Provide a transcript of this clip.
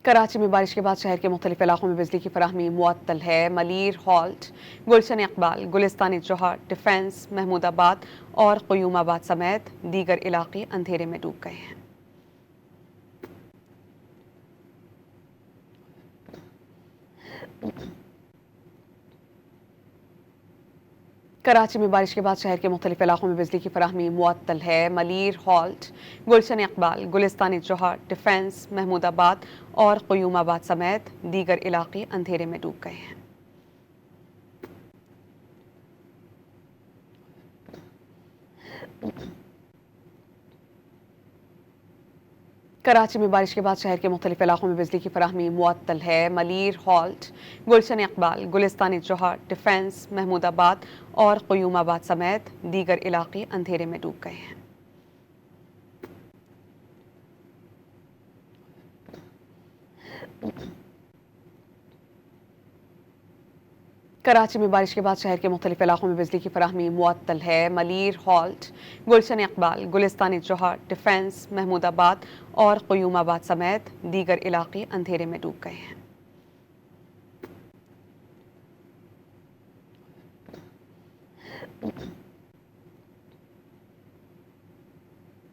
कराची में बारिश के बाद शहर के मुख्तलिफ इलाकों में बिजली की फराहमी मुअत्तल है। मलीर हॉल्ट, गुलशन इकबाल, गुलिस्तानी चौहाट, डिफेंस, महमूदाबाद और क़यूमाबाद समेत दीगर इलाके अंधेरे में डूब गए हैं। कराची में बारिश के बाद शहर के मुख्तलिफ इलाकों में बिजली की फराहमी मुअत्तल है। मलीर हॉल्ट, गुलशन इकबाल, गुलिस्तानी चौहाट, डिफेंस, महमूदाबाद और क़यूमाबाद समेत दीगर इलाके अंधेरे में डूब गए हैं। कराची में बारिश के बाद शहर के मुख्तलिफ इलाकों में बिजली की फराहमी मुअत्तल है। मलीर हॉल्ट, गुलशन इकबाल, गुलिस्तानी चौहाट, डिफेंस, महमूदाबाद और क़यूमाबाद समेत दीगर इलाके अंधेरे में डूब गए हैं। कराची में बारिश के बाद शहर के मुख्तलिफ इलाकों में बिजली की फराहमी मुअत्तल है। मलीर हॉल्ट, गुलशन इकबाल, गुलिस्तानी चौहाट, डिफेंस, महमूदाबाद और क़यूमाबाद समेत दीगर इलाके अंधेरे में डूब गए हैं।